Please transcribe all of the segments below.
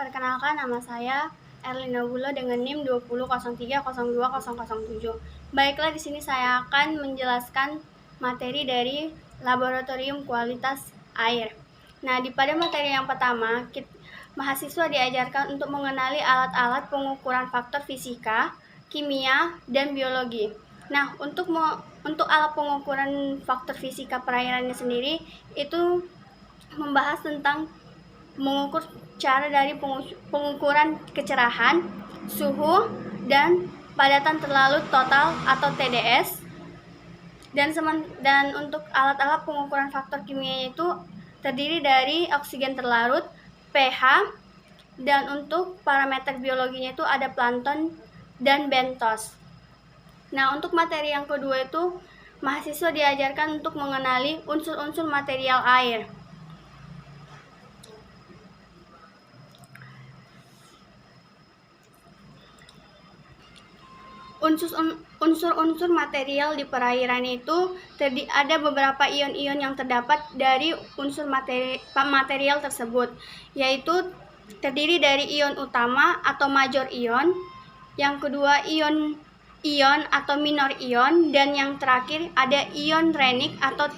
Perkenalkan, nama saya Erlina Bulo dengan NIM 2003020007. Baiklah, di sini saya akan menjelaskan materi dari Laboratorium Kualitas Air. Nah, pada materi yang pertama, mahasiswa diajarkan untuk mengenali alat-alat pengukuran faktor fisika, kimia, dan biologi. Nah, untuk alat pengukuran faktor fisika perairannya sendiri, itu membahas tentang mengukur cara dari pengukuran kecerahan, suhu, dan padatan terlalu total atau TDS. Dan untuk alat-alat pengukuran faktor kimia itu terdiri dari oksigen terlarut, pH, dan untuk parameter biologinya itu ada plankton dan bentos. Nah, untuk materi yang kedua itu mahasiswa diajarkan untuk mengenali unsur-unsur material air. Unsur-unsur material di perairan itu ada beberapa ion-ion yang terdapat dari unsur material tersebut, yaitu terdiri dari ion utama atau major ion, yang kedua ion atau minor ion, dan yang terakhir ada ion renik atau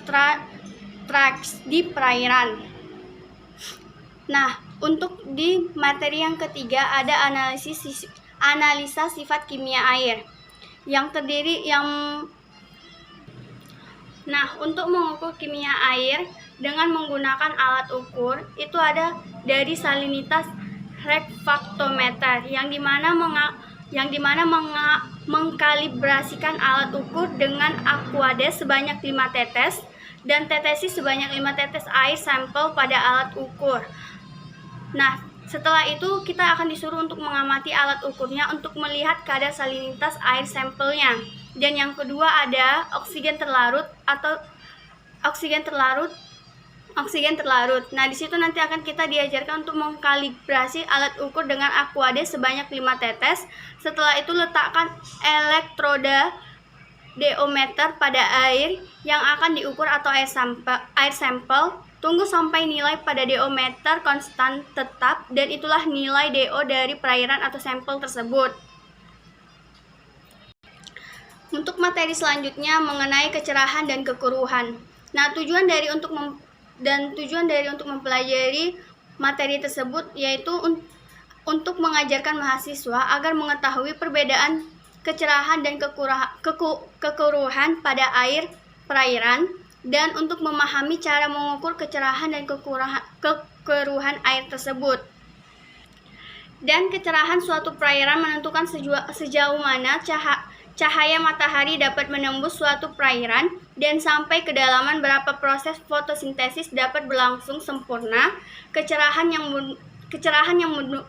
trax di perairan. Nah, untuk di materi yang ketiga ada analisa sifat kimia air untuk mengukur kimia air dengan menggunakan alat ukur itu ada dari salinitas refraktometer yang dimana mengkalibrasikan alat ukur dengan aquades sebanyak 5 tetes dan tetesis sebanyak 5 tetes air sampel pada alat ukur. Nah, setelah itu kita akan disuruh untuk mengamati alat ukurnya untuk melihat kadar salinitas air sampelnya. Dan yang kedua ada oksigen terlarut. Nah, di situ nanti akan kita diajarkan untuk mengkalibrasi alat ukur dengan aquades sebanyak 5 tetes. Setelah itu letakkan elektroda diometer pada air yang akan diukur atau air sampel. Tunggu sampai nilai pada diometer konstan tetap, dan itulah nilai DO dari perairan atau sampel tersebut. Untuk materi selanjutnya mengenai kecerahan dan kekeruhan. Nah, tujuan dari untuk mempelajari materi tersebut yaitu untuk mengajarkan mahasiswa agar mengetahui perbedaan kecerahan dan kekeruhan pada air perairan, dan untuk memahami cara mengukur kecerahan dan kekeruhan air tersebut. Dan kecerahan suatu perairan menentukan sejauh mana cahaya matahari dapat menembus suatu perairan dan sampai kedalaman berapa proses fotosintesis dapat berlangsung sempurna. Kecerahan yang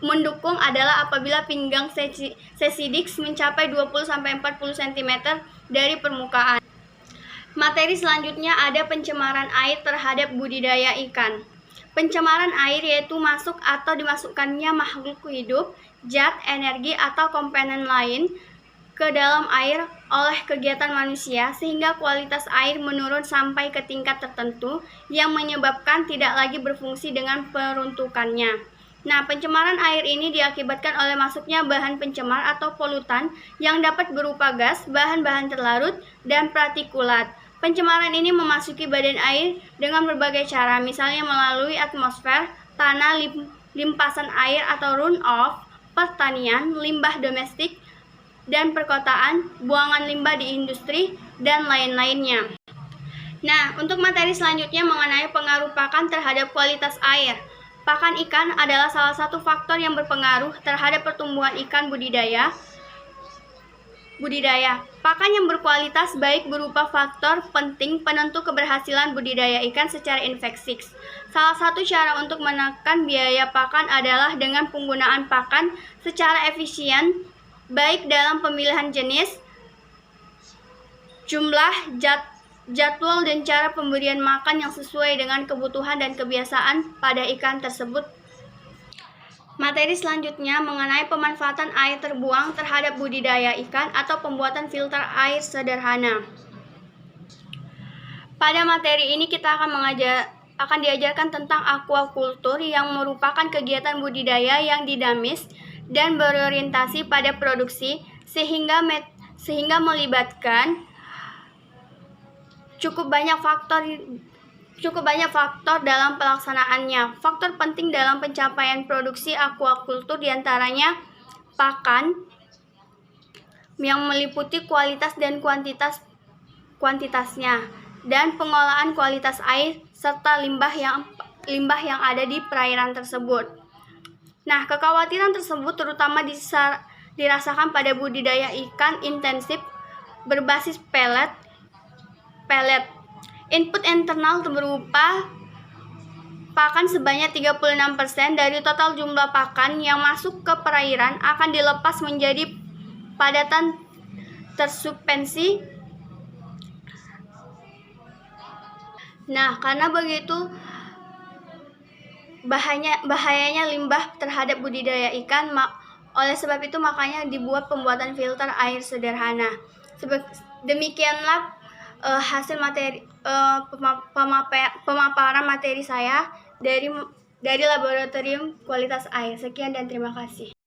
mendukung adalah apabila pinggang Cesidex mencapai 20-40 cm dari permukaan. Materi selanjutnya ada pencemaran air terhadap budidaya ikan. Pencemaran air yaitu masuk atau dimasukkannya makhluk hidup, zat, energi, atau komponen lain ke dalam air oleh kegiatan manusia sehingga kualitas air menurun sampai ke tingkat tertentu yang menyebabkan tidak lagi berfungsi dengan peruntukannya. Nah, pencemaran air ini diakibatkan oleh masuknya bahan pencemar atau polutan yang dapat berupa gas, bahan-bahan terlarut, dan partikulat. Pencemaran ini memasuki badan air dengan berbagai cara, misalnya melalui atmosfer, tanah, limpasan air atau runoff, pertanian, limbah domestik dan perkotaan, buangan limbah di industri, dan lain-lainnya. Nah, untuk materi selanjutnya mengenai pengaruh pakan terhadap kualitas air. Pakan ikan adalah salah satu faktor yang berpengaruh terhadap pertumbuhan ikan budidaya. Pakan yang berkualitas baik berupa faktor penting penentu keberhasilan budidaya ikan secara infeksi. Salah satu cara untuk menekan biaya pakan adalah dengan penggunaan pakan secara efisien, baik dalam pemilihan jenis, jumlah, jadwal, dan cara pemberian makan yang sesuai dengan kebutuhan dan kebiasaan pada ikan tersebut. Materi selanjutnya mengenai pemanfaatan air terbuang terhadap budidaya ikan atau pembuatan filter air sederhana. Pada materi ini kita akan akan diajarkan tentang aquaculture yang merupakan kegiatan budidaya yang dinamis dan berorientasi pada produksi sehingga melibatkan cukup banyak faktor dalam pelaksanaannya. Faktor penting dalam pencapaian produksi aquaculture diantaranya pakan yang meliputi kualitas dan kuantitasnya, dan pengolahan kualitas air serta limbah yang ada di perairan tersebut. Nah, kekhawatiran tersebut terutama dirasakan pada budidaya ikan intensif berbasis pelet. Input internal berupa pakan sebanyak 36% dari total jumlah pakan yang masuk ke perairan akan dilepas menjadi padatan tersuspensi. Nah, karena begitu bahayanya limbah terhadap budidaya ikan, oleh sebab itu makanya dibuat pembuatan filter air sederhana. Demikianlah hasil pemaparan materi saya dari Laboratorium Kualitas Air. Sekian dan terima kasih.